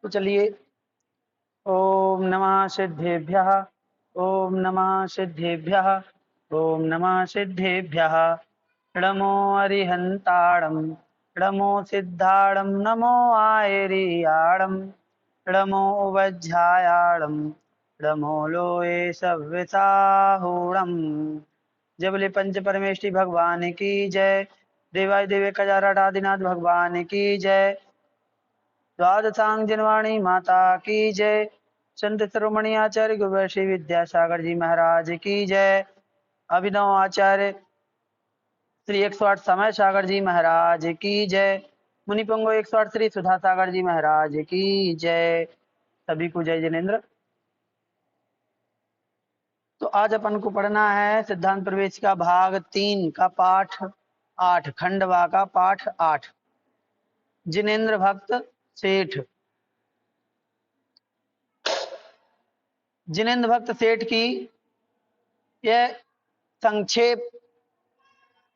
तो चलिए, ओम नमः सिद्धेभ्यः, ओम नमः सिद्धेभ्यः, ओम नमः सिद्धेभ्यः। नमो अरिहन्ताणं, नमो सिद्धाणं, नमो आयरियाणं, नमो उवज्झायाणं, नमो लोये सव्यसाहूणम्। जय बोले पंच परमेष्टि भगवान की जय। देवाय देवे कजाराटादिनाथ भगवान की जय। द्वादशांग जनवाणी माता की जय। संत शिरोमणि आचार्य गुरु श्री विद्यासागर जी महाराज की जय। अभिनव आचार्य श्री 108 समय सागर जी महाराज की जय। मुनिपंगो 108 श्री सुधा सागर जी महाराज की जय। सभी को जय जिनेन्द्र। तो आज अपन को पढ़ना है सिद्धांत प्रवेश का भाग 3 का पाठ 8, खंडवा का पाठ 8, जिनेन्द्र भक्त सेठ। जिनेन्द्र भक्त सेठ की यह संक्षेप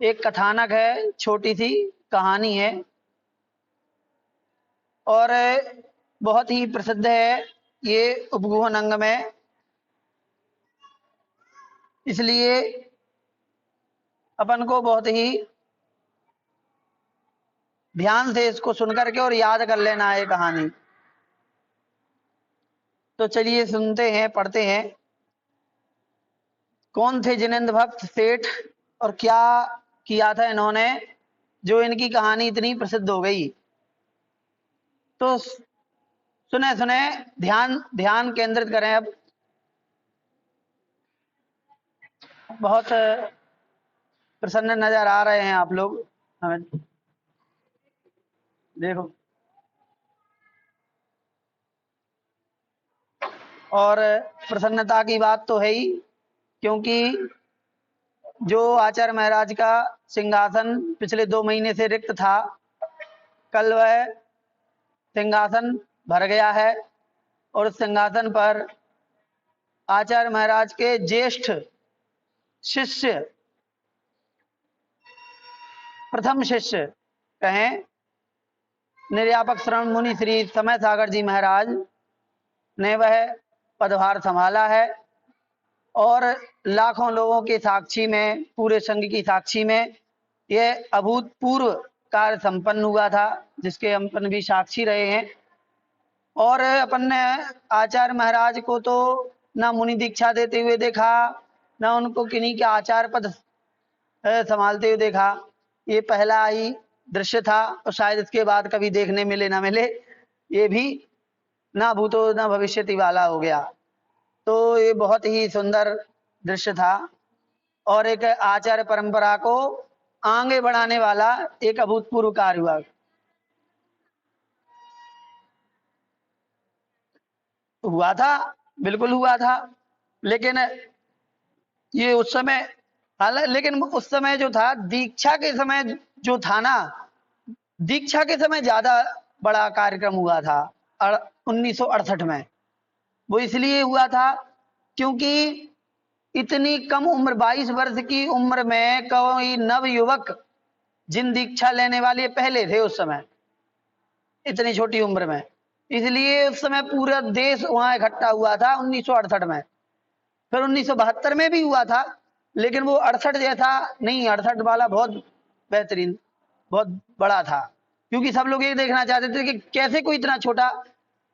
एक कथानक है, छोटी सी कहानी है और बहुत ही प्रसिद्ध है ये उपगुहन अंग में। इसलिए अपन को बहुत ही ध्यान से इसको सुनकर के और याद कर लेना है कहानी। तो चलिए सुनते हैं, पढ़ते हैं। कौन थे जिनेन्द्र भक्त सेठ और क्या किया था इन्होंने जो इनकी कहानी इतनी प्रसिद्ध हो गई। तो सुने सुने, ध्यान ध्यान केंद्रित करें। अब बहुत प्रसन्न नजर आ रहे हैं आप लोग हमें, देखो। और प्रसन्नता की बात तो है ही, क्योंकि जो आचार्य महाराज का सिंहासन पिछले 2 महीने से रिक्त था, कल वह सिंहासन भर गया है और उस सिंहासन पर आचार्य महाराज के ज्येष्ठ शिष्य, प्रथम शिष्य कहें, निर्यापक श्रवण मुनि श्री समय सागर जी महाराज ने वह पदभार संभाला है। और लाखों लोगों के साक्षी में, पूरे संघ की साक्षी में यह अभूतपूर्व कार्य संपन्न हुआ था, जिसके हम अपन भी साक्षी रहे हैं। और अपन ने आचार्य महाराज को तो ना मुनि दीक्षा देते हुए देखा, ना उनको किन्हीं के आचार्य पद संभालते हुए देखा। ये पहला ही दृश्य था और शायद इसके बाद कभी देखने मिले ना मिले। ये भी ना भूतो ना भविष्यति वाला हो गया। तो ये बहुत ही सुंदर दृश्य था और एक आचार्य परंपरा को आगे बढ़ाने वाला एक अभूतपूर्व कार्य हुआ। हुआ था, बिल्कुल हुआ था। लेकिन ये उस समय, हालांकि लेकिन उस समय जो था, दीक्षा के समय जो था ना, दीक्षा के समय ज्यादा बड़ा कार्यक्रम हुआ था 1968 में। वो इसलिए हुआ था क्योंकि इतनी कम उम्र, 22 वर्ष की उम्र में कोई नव युवक जिन दीक्षा लेने वाले पहले थे उस समय, इतनी छोटी उम्र में। इसलिए उस समय पूरा देश वहां इकट्ठा हुआ था 1968 में। फिर 1972 में भी हुआ था, लेकिन वो 68 जैसा नहीं, 68 वाला बहुत बेहतरीन, बहुत बड़ा था। क्योंकि सब लोग ये देखना चाहते थे कि कैसे कोई इतना छोटा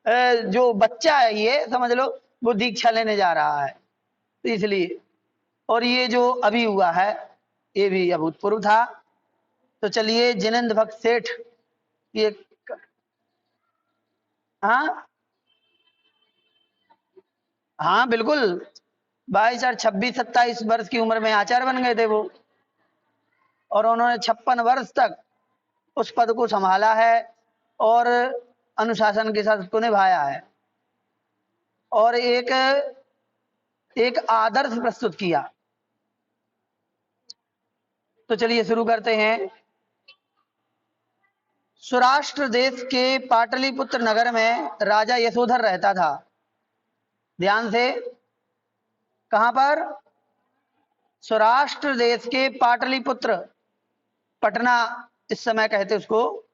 जो बच्चा है, ये समझ लो, वो दीक्षा लेने जा रहा है। तो इसलिए, और ये जो अभी हुआ है ये भी अभूतपूर्व था। तो चलिए, जिनेन्द्र भक्त सेठ, ये, हाँ हाँ बिल्कुल, 22 और 26, 27 वर्ष की उम्र में आचार्य बन गए थे वो। और उन्होंने 56 वर्ष तक उस पद को संभाला है और अनुशासन के साथ उसको निभाया है और एक आदर्श प्रस्तुत किया। तो चलिए शुरू करते हैं। सौराष्ट्र देश के पाटलिपुत्र नगर में राजा यशोधर रहता था। ध्यान से, कहां पर? सौराष्ट्र देश के पाटलिपुत्र, पटना इस समय कहते उसको,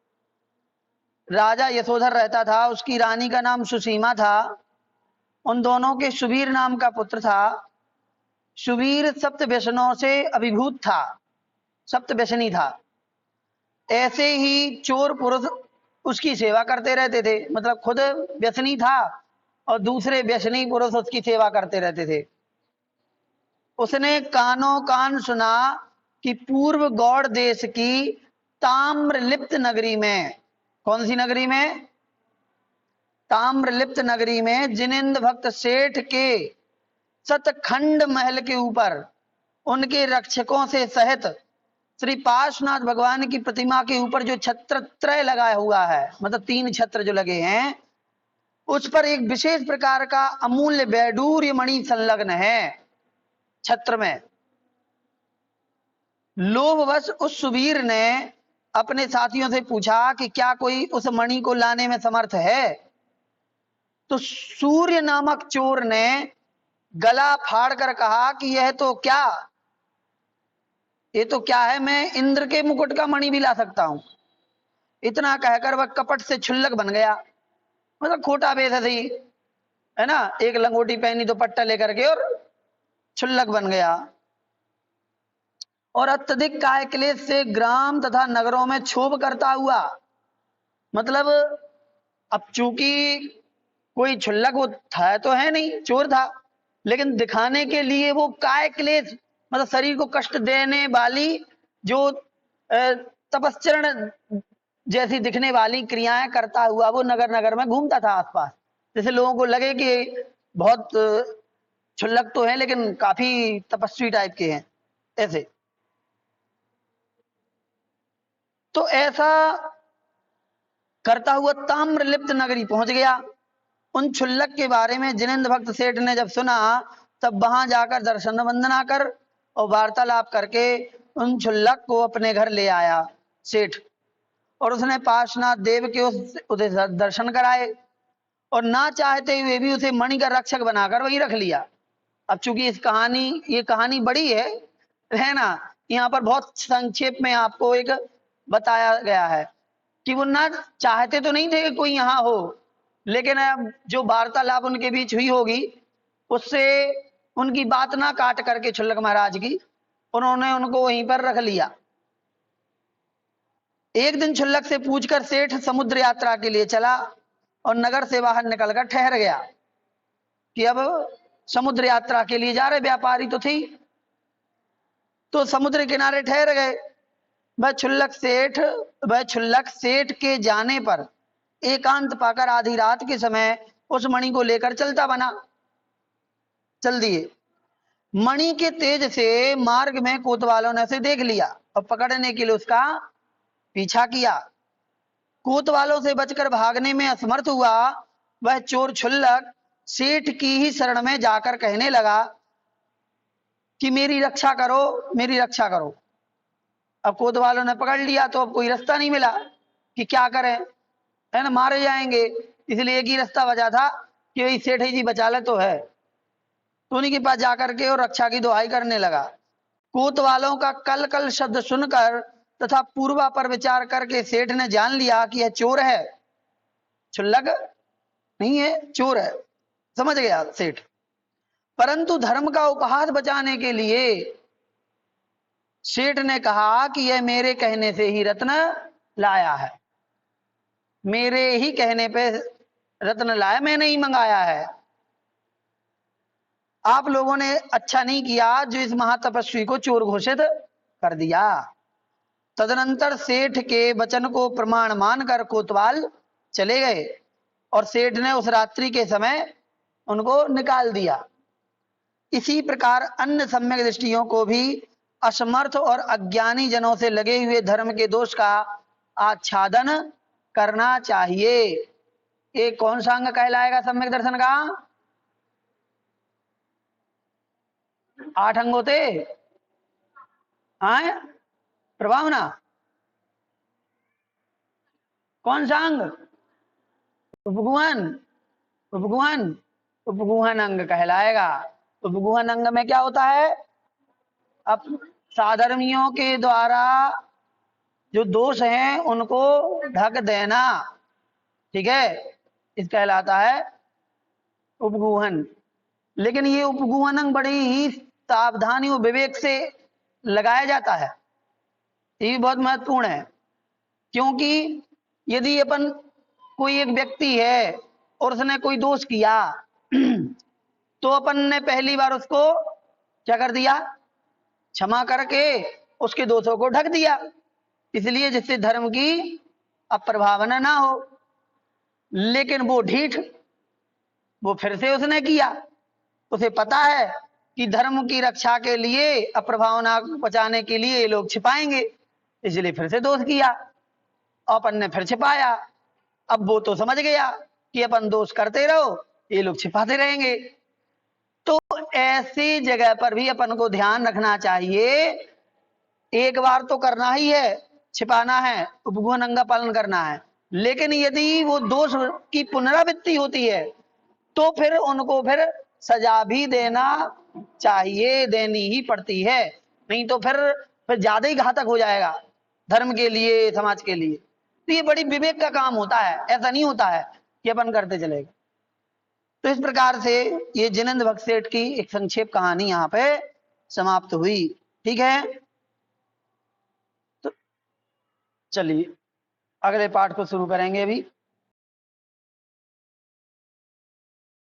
राजा यशोधर रहता था, उसकी रानी का नाम सुसीमा था। उन दोनों के सुबीर नाम का पुत्र था। सुबीर सप्त व्यसनों से अभिभूत था, सप्त व्यसनी था। ऐसे ही चोर पुरुष उसकी सेवा करते रहते थे, मतलब खुद व्यसनी था और दूसरे व्यसनी पुरुष उसकी सेवा करते रहते थे। उसने कानों कान सुना कि पूर्व गौड़ देश की ताम्रलिप्त नगरी में, कौन सी नगरी में? ताम्रलिप्त नगरी में जिनेंद्र भक्त सेठ के सतखंड महल के ऊपर उनके रक्षकों से सहित श्री पार्श्वनाथ भगवान की प्रतिमा के ऊपर जो छत्र त्रय लगाया हुआ है, मतलब 3 छत्र जो लगे हैं, उस पर एक विशेष प्रकार का अमूल्य वैडूर्य मणि संलग्न है छत्र में। लोभवश उस सुबीर ने अपने साथियों से पूछा कि क्या कोई उस मणि को लाने में समर्थ है? तो सूर्य नामक चोर ने गला फाड़कर कहा कि ये तो क्या है, मैं इंद्र के मुकुट का मणि भी ला सकता हूं। इतना कहकर वह कपट से क्षुल्लक बन गया, मतलब खोटा वेश ऐसे ही है ना, एक लंगोटी पहनी तो पट्टा लेकर के और क्षुल्लक बन गया। और अत्यधिक काय क्लेश से ग्राम तथा नगरों में क्षोभ करता हुआ, मतलब अब चूंकि कोई क्षुल्लक वो था तो है नहीं, चोर था, लेकिन दिखाने के लिए वो काय क्लेश, मतलब शरीर को कष्ट देने वाली जो तपश्चरण जैसी दिखने वाली क्रियाएं करता हुआ वो नगर नगर में घूमता था आसपास, जैसे लोगों को लगे कि बहुत क्षुल्लक तो है लेकिन काफी तपस्वी टाइप के हैं ऐसे। तो ऐसा करता हुआ ताम्रलिप्त नगरी पहुंच गया। उन क्षुल्लक के बारे में जिनेंद्र भक्त सेठ ने जब सुना, तब वहां जाकर दर्शन वंदना कर और वार्तालाप करके उन क्षुल्लक को अपने घर ले आया सेठ, और उसने पार्श्वनाथ देव के उसे दर्शन कराए और ना चाहते हुए भी उसे मणि का रक्षक बनाकर वही रख लिया। अब चूंकि ये कहानी बड़ी है ना, यहाँ पर बहुत संक्षेप में आपको एक बताया गया है कि वो ना चाहते तो नहीं थे कि कोई यहाँ हो, लेकिन जो वार्तालाप उनके बीच हुई होगी उससे उनकी बात ना काट करके क्षुल्लक महाराज की, उन्होंने उनको वहीं पर रख लिया। एक दिन क्षुल्लक से पूछकर सेठ समुद्र यात्रा के लिए चला और नगर से बाहर निकलकर ठहर गया कि अब समुद्र यात्रा के लिए जा रहे, व्यापारी तो थी, तो समुद्र किनारे ठहर गए। वह क्षुल्लक सेठ के जाने पर एकांत पाकर आधी रात के समय उस मणि को लेकर चल दिए। मणि के तेज से मार्ग में कोतवालों ने उसे देख लिया और पकड़ने के लिए उसका पीछा किया। कोतवालों से बचकर भागने में असमर्थ हुआ वह चोर क्षुल्लक सेठ की ही शरण में जाकर कहने लगा कि मेरी रक्षा करो, मेरी रक्षा करो। अब कोतवालों ने पकड़ लिया तो अब कोई रास्ता नहीं मिला कि क्या करें, है ना, मारे जाएंगे, इसलिए एक ही रास्ता बचा था कि वही सेठ जी बचा ले तो है। तो उन्हीं के पास जाकर के और रक्षा की दुहाई करने लगा। कोतवालों का कल कल शब्द सुनकर तथा पूर्वा पर विचार करके सेठ ने जान लिया कि यह चोर है, क्षुल्लक नहीं है, चोर है, समझ गया सेठ। परंतु धर्म का उपहास बचाने के लिए सेठ ने कहा कि यह मेरे कहने से ही रत्न लाया है, मेरे ही कहने पे रत्न लाया, मैंने ही मंगाया है। आप लोगों ने अच्छा नहीं किया जो इस महातपस्वी को चोर घोषित कर दिया। तदनंतर सेठ के वचन को प्रमाण मानकर कोतवाल चले गए और सेठ ने उस रात्रि के समय उनको निकाल दिया। इसी प्रकार अन्य सम्यक दृष्टियों को भी असमर्थ और अज्ञानी जनों से लगे हुए धर्म के दोष का आच्छादन करना चाहिए। ये कौन सा अंग कहलाएगा सम्यक दर्शन का? 8 अंग होते हैं, प्रभावना कौन सा अंग? उपगुहन, उपगुहन, उपगुहन अंग कहलाएगा। उपगुहन अंग में क्या होता है? अब साधर्मियों के द्वारा जो दोष हैं उनको ढक देना, ठीक है, इस कहलाता है उपगूहन। लेकिन ये उपगूहन बड़ी ही सावधानी और विवेक से लगाया जाता है, ये भी बहुत महत्वपूर्ण है। क्योंकि यदि अपन कोई एक व्यक्ति है और उसने कोई दोष किया तो अपन ने पहली बार उसको क्या कर दिया, क्षमा करके उसके दोषों को ढक दिया, इसलिए जिससे धर्म की अप्रभावना ना हो। लेकिन वो ढीठ, वो फिर से उसने किया, उसे पता है कि धर्म की रक्षा के लिए, अप्रभावना को बचाने के लिए ये लोग छिपाएंगे, इसलिए फिर से दोष किया, अपन ने फिर छिपाया। अब वो तो समझ गया कि अपन दोष करते रहो, ये लोग छिपाते रहेंगे। तो ऐसी जगह पर भी अपन को ध्यान रखना चाहिए, एक बार तो करना ही है, छिपाना है, उपगूहन का पालन करना है, लेकिन यदि वो दोष की पुनरावृत्ति होती है तो फिर उनको फिर सजा भी देना चाहिए, देनी ही पड़ती है, नहीं तो फिर ज्यादा ही घातक हो जाएगा धर्म के लिए, समाज के लिए। तो ये बड़ी विवेक का काम होता है, ऐसा नहीं होता है कि अपन करते चलेगा। तो इस प्रकार से ये जिनेंद्र भक्त सेठ की एक संक्षेप कहानी यहाँ पे समाप्त हुई। ठीक है, तो चलिए अगले पाठ को शुरू करेंगे अभी।